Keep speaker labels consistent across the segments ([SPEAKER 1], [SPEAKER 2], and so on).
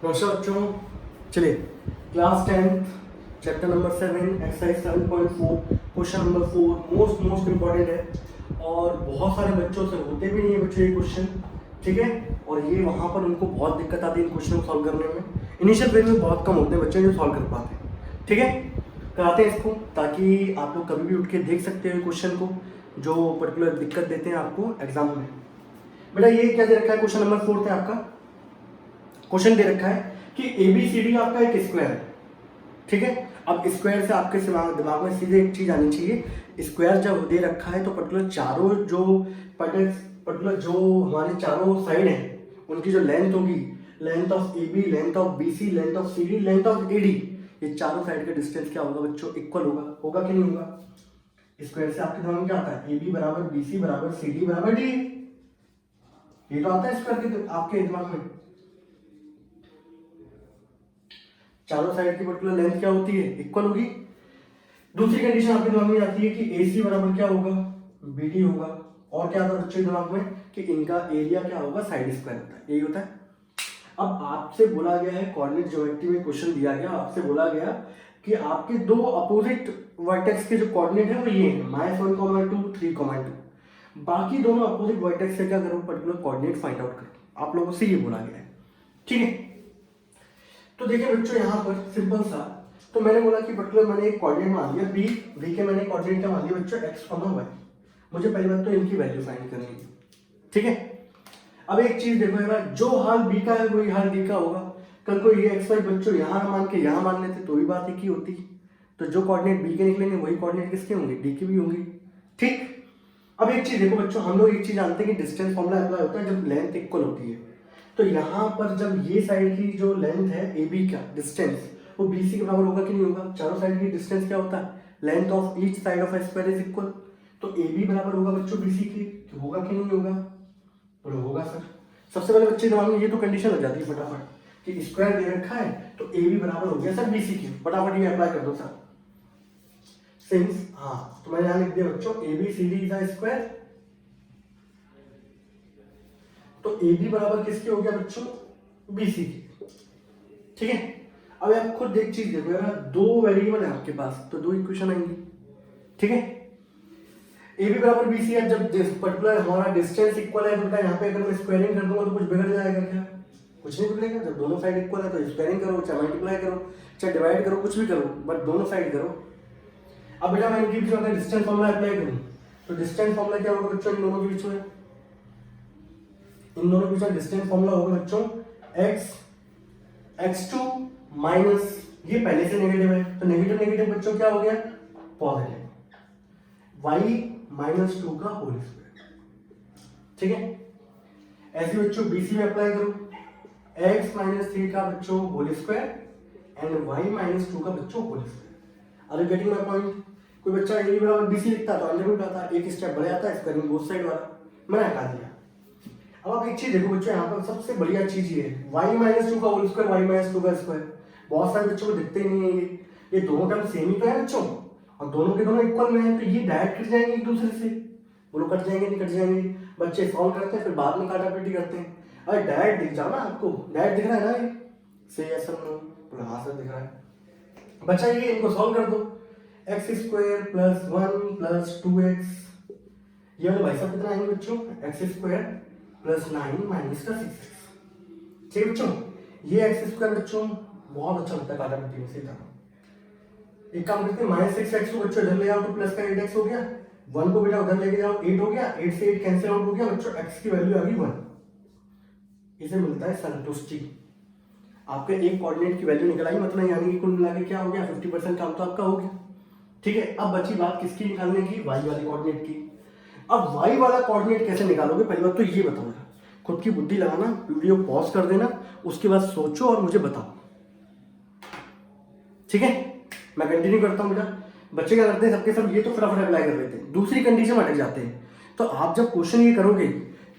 [SPEAKER 1] नमस्कार बच्चों, चलिए class 10 chapter number 7 exercise 7.4 question number 4 most important है और बहुत सारे बच्चों से होते भी नहीं है बच्चों ये क्वेश्चन, ठीक है। और ये वहाँ पर उनको बहुत दिक्कत आती है इन क्वेश्चन को सॉल्व करने में। इनिशियल फेज में बहुत कम होते हैं बच्चे जो सॉल्व कर पाते हैं, ठीक है। कराते हैं इसको ताकि आप लोग कभी भी उठ के देख सकते हो क्वेश्चन को जो पर्टिकुलर दिक्कत देते हैं आपको एग्जाम में। बेटा ये क्या दे रखा है, क्वेश्चन नंबर 4 है आपका। क्वेश्चन दे रखा है कि ABCD आपका एक स्क्वायर है, ठीक है। अब स्क्वायर से आपके दिमाग में सीधे एक चीज आनी चाहिए, स्क्वायर जब दे रखा है तो पर्टिकुलर चारों जो पर्टिकुलर जो हमारे चारों साइड है उनकी जो लेंथ होगी, length of AB, length of BC, length of CD, length of AD, ये चारों साइड का डिस्टेंस क्या होगा बच्चों, इक्वल होगा। होगा कि नहीं होगा? स्क्वायर से आपके दिमाग में क्या आता है, AB बराबर BC बराबर CD बराबर D, ये तो आता है स्क्वायर के आपके दिमाग में। चारों साइड की पर्टिकुलर लेंथ क्या होती है, इक्वल होगी। दूसरी कंडीशन आपके दिमाग में आती है कि AC बराबर क्या होगा, BD होगा। और क्या आता है बच्चों दिमाग में कि इनका एरिया क्या होगा, साइड स्क्वायर होता है, यही होता है। अब आपसे बोला गया है, कोऑर्डिनेट ज्योमेट्री में क्वेश्चन दिया गया, आपसे बोला गया कि आपके दो अपोजिट वर्टेक्स के जो कोऑर्डिनेट है वो ये है -1,2 3,2। बाकी दोनों अपोजिट वर्टेक्स से क्या करो, पर्टिकुलर कोऑर्डिनेट फाइंड आउट करो। आप लोगों से ये बोला गया है, ठीक है। तो देखिए बच्चों यहाँ पर सिंपल सा, तो मैंने बोला कि पर्टिकुलर मैंने एक कोऑर्डिनेट मान लिया बी के मैंने कोऑर्डिनेट क्या मान लिया बच्चों, x, y। मुझे पहली बात तो इनकी वैल्यू फाइंड करनी है, ठीक है। अब एक चीज देखो यार, जो हाल बी का है वही हाल डी का होगा। कल को ये एक्स वाई बच्चों यहाँ मान के यहाँ मान लेते तो भी बात एक ही होती। तो जो कोऑर्डिनेट बी के निकलेंगे वही कोऑर्डिनेट किसके होंगे, डी के भी होंगे, ठीक। अब एक चीज देखो बच्चों, हम लोग एक चीज जानते हैं कि डिस्टेंस फॉर्मूला अप्लाई होता है जब लेंथ इक्वल होती है। तो यहाँ पर जब ये साइड की जो लेंथ है AB का डिस्टेंस वो BC के बराबर होगा कि नहीं होगा। चारों साइड की डिस्टेंस क्या होता है, length of each side of A square is equal. तो AB बराबर होगा बच्चों BC के, तो होगा कि नहीं होगा, बोलो होगा सर। सबसे पहले बच्चे दिमाग में ये तो कंडीशन लग जाती है फटाफट कि स्क्वायर दे रखा है तो AB बराबर हो गया सर BC के, फटाफट ये अप्लाई कर दो सर। सिंस हाँ, तो मैंने यहाँ लिख दिया बच्चों ABCD इज अ स्क्वायर। तो AB बराबर किसके हो गया बच्चों, BC के, ठीक है। अब आप खुद एक चीज देखो यार, दो वेरिएबल है आपके पास तो दो इक्वेशन आएंगी, ठीक है। AB बराबर BC है, जब पर्टिकुलर हमारा डिस्टेंस इक्वल है तो यहाँ पे अगर मैं स्क्वायरिंग कर दूंगा तो कुछ बिगड़ जाएगा क्या, कुछ नहीं बिगड़ेगा। जब दोनों साइड इक्वल है तो स्क्वायरिंग करो, चाहे मल्टीप्लाई करो, चाहे डिवाइड करो, कुछ भी करो, बट दोनों साइड करो। अब बेटा मैं इनके बीच में अगर डिस्टेंस फॉर्मूला अप्लाई करूँ तो डिस्टेंस फॉर्मूला क्या होगा बच्चों, इन दोनों के बीच में, इन दोनों के बीच डिस्टेंस फॉर्मूला होगा बच्चों x2 माइनस, ये पहले से नेगेटिव है तो नेगेटिव नेगेटिव बच्चों क्या हो गया, पॉजिटिव, y -2 का होल स्क्वायर, ठीक है। ऐसे बच्चों BC में अप्लाई करो, x -3 का बच्चों होल स्क्वायर एंड y -2 का बच्चों whole square. Are you getting my point? कोई बच्चा ए बराबर BC लिखता तो अंडर रूट आता, एक स्टेप बढ़ जाता है, स्क्वायरिंग बोथ साइड वाला मैंने हटा दिया। अब आप एक चीज देखो बच्चों, यहाँ पर सबसे बढ़िया चीज ये है y -2 का होल स्क्वायर, y -2 का स्क्वायर। बहुत सारे बच्चों को दिखते ही नहीं है ये दोनों टर्म सेम ही तो है बच्चों, और दोनों के दोनों इक्वल में है तो ये डायरेक्ट कट जाएंगे एक दूसरे से। बोलो कट जाएंगे नहीं कट जाएंगे? बच्चे सॉल्व करते हैं फिर बाद में काटापीटी करते हैं। अरे डायरेक्ट दिख जाओ ना, आपको डायरेक्ट दिख रहा है ना, ये से यस और नो, बोलो हाँ सर दिख रहा है। बच्चा ये इनको सॉल्व कर दो, x² + 1 + 2x, ये वाले भाई साहब कितना आएंगे बच्चों, x² + 9 - 6x, ठीक है बच्चों। ये x² बच्चों बहुत अच्छा लगता है काटापीटी में, सही था। एक काम करते हैं -6x को बच्चों इधर ले आओ तो प्लस का 8x हो गया, 1 को बेटा उधर लेके जाओ 8 हो गया, 8 से 8 कैंसिल आउट हो गया बच्चों, x की वैल्यू आ गई 1। इसे मिलता है संतुष्टि। आपके एक कोऑर्डिनेट की वैल्यू निकल आई, मतलब यानी कि कुल मिला के क्या हो गया, 50% काम तो आपका हो गया, ठीक है। अब बची बात किसकी निकालने की, y वाले कोऑर्डिनेट की। अब y वाला कोऑर्डिनेट कैसे निकालोगे, पहली बात तो ये बताओ, खुद की बुद्धि लगाना, वीडियो पॉज कर देना, उसके बाद सोचो और मुझे बताओ, ठीक है। मैं कंटिन्यू करता हूं बेटा। बच्चे क्या करते हैं सबके सब ये तो फटाफट अप्लाई कर लेते हैं, दूसरी कंडीशन में अटक जाते हैं। तो आप जब क्वेश्चन ये करोगे,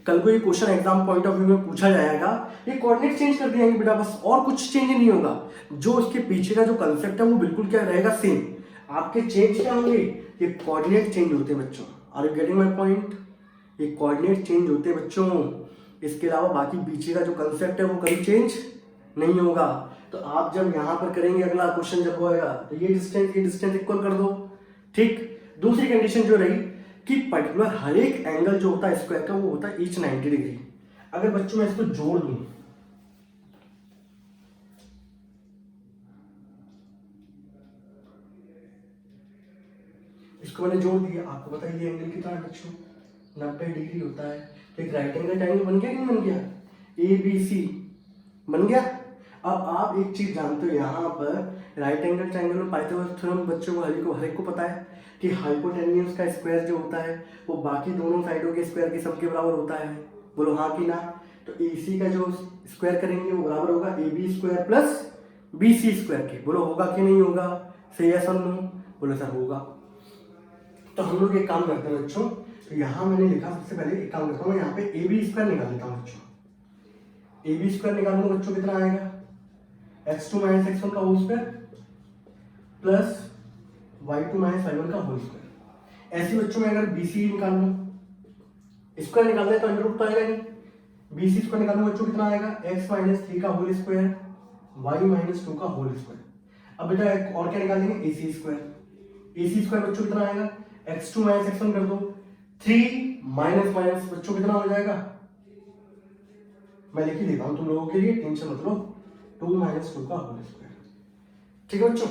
[SPEAKER 1] कल को ये question exam point of view में पूछा जाएगा, ये कोऑर्डिनेट चेंज कर दिएंगे बेटा, बस और कुछ चेंज नहीं होगा। जो इसके पीछे का जो कंसेप्ट है वो बिल्कुल क्या रहेगा, सेम। आपके चेंज क्या होंगे, ये कोऑर्डिनेट चेंज होते हैं बच्चों। Are you getting my point? ये कोऑर्डिनेट चेंज होते हैं बच्चों, इसके अलावा बाकी पीछे का जो कंसेप्ट है वो कभी चेंज नहीं होगा। तो आप जब यहाँ पर करेंगे अगला क्वेश्चन जब होएगा तो ये डिस्टेंस इक्वल कर दो। ठीक, दूसरी कंडीशन जो रही कि पर्टिकुलर हर एक एंगल जो होता है स्क्वायर का वो होता है ईच 90 डिग्री। अगर बच्चों मैं इसको जोड़ दूं, इसको मैंने जोड़ दिया, आपको पता है ये एंगल कितना है बच्चों, 90 डिग्री होता है। तो एक राइट एंगल ट्रायंगल बन गया कि नहीं बन गया, ABC बन गया। अब आप एक चीज जानते हो, यहाँ पर राइट एंगल ट्रायंगल में पाइथागोरस थ्योरम बच्चों को हर एक को पता है कि हाइपोटेन्यूज का स्क्वायर जो होता है वो बाकी दोनों साइडों के स्क्वायर के सम के बराबर होता है। बोलो हाँ कि ना। तो AC का जो स्क्वायर करेंगे वो बराबर होगा AB square plus BC square के। बोलो होगा कि नहीं होगा, सही है सर नो, बोलो सर होगा। तो हम लोग एक काम करते हैं बच्चों, तो यहाँ मैंने लिखा सबसे पहले एक काम करता हूँ, मैं यहाँ पे AB स्क्वायर निकाल लेता हूँ बच्चों। AB स्क्वायर निकालूंगा बच्चों कितना आएगा, x2 माइनस x1 का whole square plus y2 minus y1 का होल स्क्वायर। ऐसे बच्चों में अगर BC निकाल लूं, स्क्वायर निकालना है तो अंडर रूट तो आएगा नहीं, BC स्क्वायर निकालूंगा बच्चों कितना आएगा, x माइनस 3 का होल स्क्वायर y माइनस 2 का होल स्क्वायर। अब बेटा एक और क्या निकालेंगे, AC स्क्वायर। AC स्क्वायर बच्चों कितना आएगा, x2 माइनस x1 कर दो, 3 माइनस माइनस बच्चों कितना हो जाएगा, मैं लिख ही देता हूं तुम लोगों के लिए, टेंशन मत लो, 2 माइनस 2 का होल स्क्वायर। ठीक है बच्चों,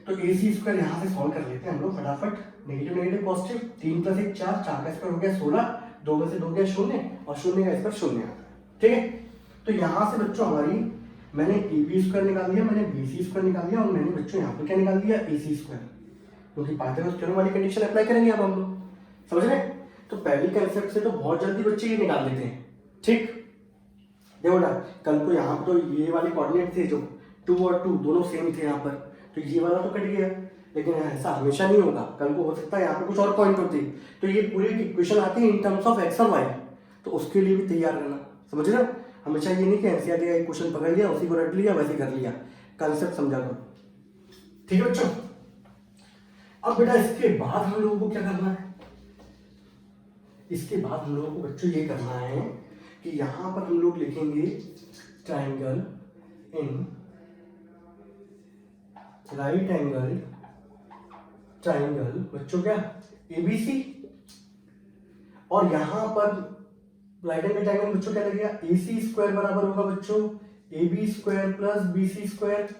[SPEAKER 1] तो AC स्क्वायर यहां से सॉल्व कर लेते हैं हम लोग फटाफट। नेगेटिव नेगेटिव पॉजिटिव, 3 प्लस 1 4, 4 का स्क्वायर हो गया 16, 2 में से 2 गया 0 और 0 का स्क्वायर 0 आता है। ठीक है, तो यहां से बच्चों हमारी मैंने AB स्क्वायर निकाल दिया, मैंने BC स्क्वायर निकाल दिया और मैंने बच्चों यहाँ पे क्या निकाल दिया, AC स्क्वायर, क्योंकि पाइथागोरस थ्योरम वाली कंडीशन अप्लाई करेंगे अब हम लोग, समझ रहे। तो पहली कंसेप्ट से तो बहुत जल्दी बच्चे ये निकाल लेते हैं। ठीक, देखो ना कल को यहाँ तो ये वाले कोऑर्डिनेट थे जो 2 और 2 दोनों सेम थे यहाँ पर, तो ये वाला तो कट गया, लेकिन ऐसा हमेशा नहीं होगा, कल को हो सकता है यहाँ पे कुछ और पॉइंट होते, तो ये पूरी इक्वेशन आती है इन टर्म्स ऑफ x और y, तो उसके लिए भी तैयार रहना, समझ रहे हो। हमेशा ये नहीं कि एनसीईआरटी का एक क्वेश्चन पकड़ लिया उसी को रट लिया वैसे कर लिया, कंसेप्ट समझा करो। ठीक है बच्चों, अब बेटा इसके बाद हम लोगों को क्या करना है, इसके बाद हम लोगों को बच्चों ये करना है कि यहां पर हम लोग लिखेंगे triangle in right angle triangle बच्चों क्या ABC, और यहां पर राइट एंगल ट्राइंगल बच्चों क्या लगेगा, AC स्क्वायर बराबर होगा बच्चों AB square plus BC square.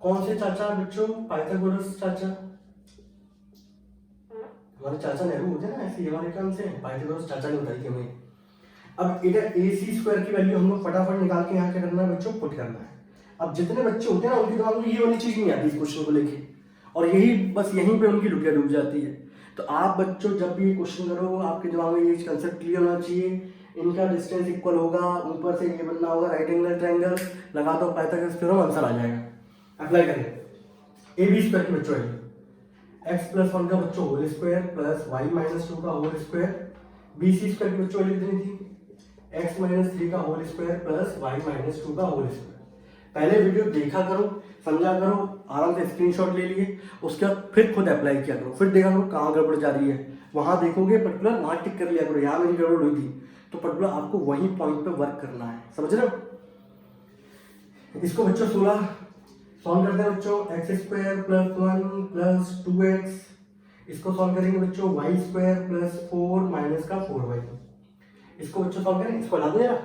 [SPEAKER 1] कौन से चाचा बच्चों, पाइथागोरस चाचा, हमारे चाचा नेहरू होते ना ऐसे, हमारे काम से पाइथागोरस चाचा ने बताई थी हमें। अब इधर AC स्क्वायर की वैल्यू हम लोग फटाफट निकाल के यहाँ क्या करना है बच्चों, पुट करना है। अब जितने बच्चे होते हैं ना उनके दिमाग में ये वाली चीज नहीं आती इस क्वेश्चन को लेके, और यही बस यहीं पे उनकी लुटिया डूब जाती है। तो आप बच्चों जब भी क्वेश्चन करो आपके दिमाग में ये कंसेप्ट क्लियर होना चाहिए, इनका डिस्टेंस इक्वल होगा, ऊपर से ये बनना होगा राइट एंगल ट्रायंगल, लगा दो पाइथागोरस थ्योरम, आंसर आ जाएगा। अप्लाई करें AB स्क्वायर की बच्चों x प्लस 1 का बच्चों whole square plus y minus 2 का होल स्क्वायर, BC स्क्वायर की बच्चों वैल्यू कितनी थी, x माइनस 3 का whole square plus y minus 2 का होल स्क्वायर। पहले वीडियो देखा करो, समझा करो, आराम से स्क्रीनशॉट ले लिए, उसके बाद फिर खुद अप्लाई किया करो, फिर देखा करो कहाँ गड़बड़ जा रही है, वहां देखोगे पर्टिकुलर वहां टिक कर लिया करो, यहाँ मेरी गड़बड़ हुई थी, तो पर्टिकुलर आपको वही पॉइंट पे वर्क करना है, समझ रहे हो। इसको बच्चों 16 सॉल्व करते हैं बच्चों, x square plus 1 plus 2x, इसको सॉल्व करेंगे बच्चों वाई स्क्वायर प्लस 4 माइनस का 4y, इसको बच्चों सॉल्व करें, इसको हटा दो यार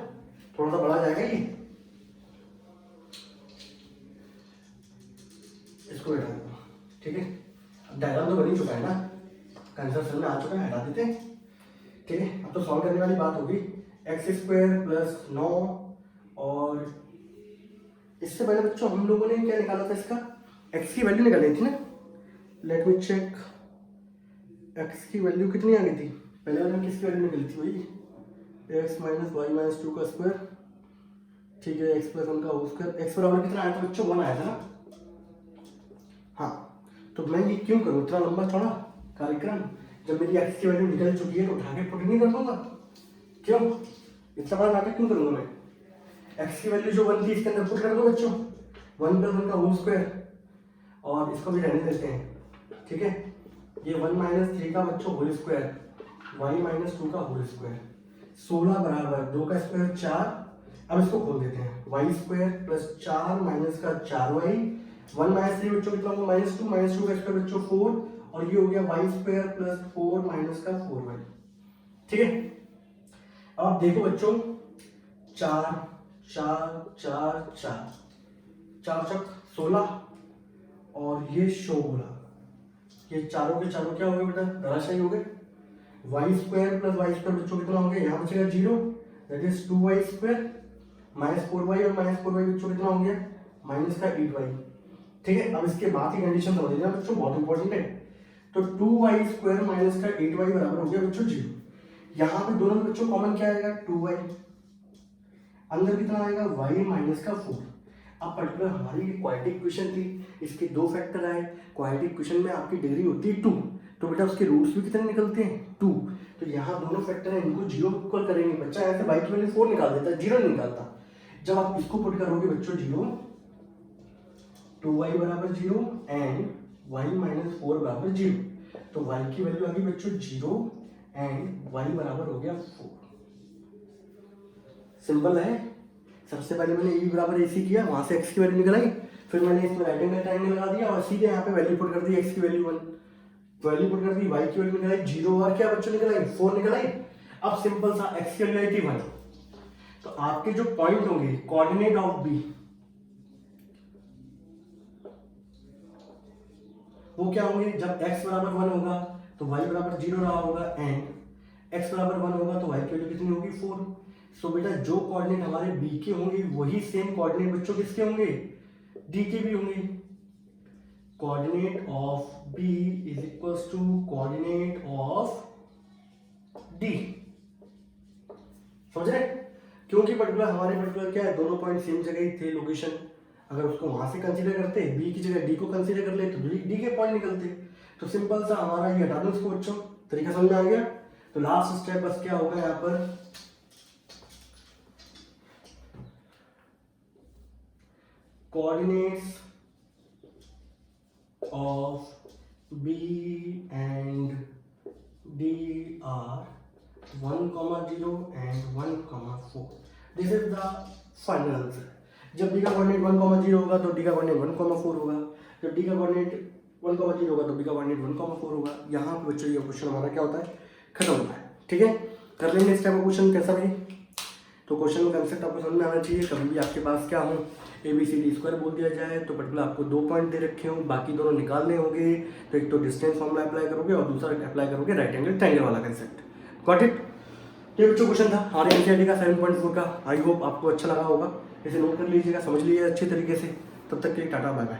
[SPEAKER 1] थोड़ा सा बड़ा जाएगा ये, इसको हटा दो। ठीक है, अब डायग्राम तो बन ही चुका है ना, कंसेप्ट में आ चुका है, हटा देते हैं। ठीक है, अब तो सॉल्व करने वाली बात होगी, एक्स स्क्वायर प्लस 9, और इससे पहले बच्चों हम लोगों ने क्या निकाला था, इसका x की वैल्यू निकाली थी ना, लेट मी चेक, x की वैल्यू कितनी आ गई थी, पहले वाले में किसकी वैल्यू निकली थी भाई, x माइनस वाई माइनस 2 का स्क्वायर, ठीक है, x प्लस 1 का होल स्क्वायर, x बराबर कितना आया था बच्चों, 1 आया था ना। हाँ, तो मैं ये क्यों करूँ इतना लंबा चौड़ा कार्यक्रम, जब मेरी x की वैल्यू निकल चुकी है तो उठा के पुट नहीं कर दूंगा, क्यों इतना बड़ा नाटक क्यों करूँगा मैं। x की वैल्यू जो 1 थी इसके अंदर पुट कर दो बच्चों, 1 प्लस 1 का होल स्क्वायर, और इसको भी रहने देते हैं। ठीक है, ये 1 माइनस 3 का बच्चों होल स्क्वायर, y माइनस 2 का होल स्क्वायर, 16 बराबर 2 का स्क्वायर 4, अब इसको खोल देते हैं, वाई स्क्वायर प्लस 4 माइनस का 4y, 1 माइनस 3 बच्चों कितना होगा -2, -2 का स्क्वायर बच्चों 4, और ये हो गया वाई स्क्वायर प्लस 4 माइनस का 4y। ठीक है, अब आप देखो बच्चों 4 4 4 4 4 चक 16 और ये 16, ये चारों के चारों क्या हो गए बेटा, धराशायी हो गए। Y square plus y square बच्चों कितना हो गया, यहाँ बचेगा 0, that is 2y square minus 4y, और माइनस 4y बच्चों कितना हो गया, माइनस का 8y। ठीक है, अब इसके बाद की कंडीशन समझ लेना बच्चों, बहुत इंपॉर्टेंट है। तो 2y स्क्वायर माइनस का 8y बराबर हो गया बच्चों 0। यहाँ पे दोनों बच्चों कॉमन क्या आएगा, 2y, अंदर कितना आएगा y माइनस का 4। अब पर्टिकुलर हमारी क्वाड्रेटिक इक्वेशन थी, इसके दो फैक्टर आए। क्वाड्रेटिक इक्वेशन में आपकी डिग्री होती है 2, तो बेटा उसके रूट्स भी कितने निकलते हैं 2। तो यहाँ दोनों फैक्टर हैं, इनको 0 इक्वल करेंगे। बच्चा ऐसे y की वैल्यू 4 निकाल देता है, 0 नहीं निकालता। जब आप इसको पुट करोगे बच्चों 0, 2y बराबर 0 एंड y माइनस 4 बराबर 0, तो y की वैल्यू आ गई बच्चों 0 एंड y बराबर हो गया 4। सिंपल है। सबसे पहले मैंने e बराबर ac किया, वहां से x की वैल्यू निकल आई, फिर मैंने इसमें राइट एंगल ट्रायंगल लगा दिया और सीधे यहाँ पे वैल्यू पुट कर दी, x की वैल्यू 1, वैल्यू पुट कर दी, y की वैल्यू निकल आई 0 और क्या बच्चों निकल आई 4 निकल आई। अब सिंपल सा x की वैल्यू आई थी 1, तो आपके जो पॉइंट होंगे कोऑर्डिनेट ऑफ b वो क्या होंगे, जब x बराबर 1 होगा तो y बराबर 0 रहा होगा, एंड x बराबर 1 होगा तो y की वैल्यू कितनी होगी 4। सो बेटा जो कोऑर्डिनेट हमारे b के होंगे वही सेम कोऑर्डिनेट बच्चों किसके होंगे, d के भी होंगे। Coordinate of b is equals to coordinate of d, समझ रहे? क्योंकि पर्टिकुलर हमारे पर्टिकुलर क्या है, दोनों पॉइंट सेम जगह ही थे लोकेशन, अगर उसको वहां से कंसीडर करते b की जगह d को कंसीडर कर ले तो d के पॉइंट निकलते। तो सिंपल सा हमारा ये हटा दो इसको बच्चों, तरीका समझ में आ गया। तो लास्ट स्टेप बस क्या होगा यहाँ पर, coordinates of B and D are 1,0 and 1,4. This is the final answer. जब D का कोऑर्डिनेट 1,0 होगा तो D का कोऑर्डिनेट 1,4 होगा, जब D का कोऑर्डिनेट 1,0 होगा तो B का कोऑर्डिनेट 1,4 होगा। यहाँ पे बच्चों ये क्वेश्चन हमारा क्या होता है, खत्म होता है। ठीक है, कर लेंगे इस टाइप का क्वेश्चन कैसा भी। तो क्वेश्चन का कंसेप्ट आपको समझ में आना चाहिए। कभी भी आपके पास क्या हो ABCD स्क्वायर बोल दिया जाए तो पर्टिकुलर आपको 2 पॉइंट दे रखे हो, बाकी दोनों निकालने होंगे, तो एक तो डिस्टेंस फॉर्मूला अप्लाई करोगे और दूसरा अप्लाई करोगे राइट एंगल ट्रायंगल वाला कंसेप्ट। Got it? ये बच्चों क्वेश्चन था हमारे NCERT का 7.4 का। आई होप आपको अच्छा लगा होगा, इसे नोट कर लीजिएगा, समझ लीजिए अच्छे तरीके से। तब तक के लिए टाटा बाय बाय।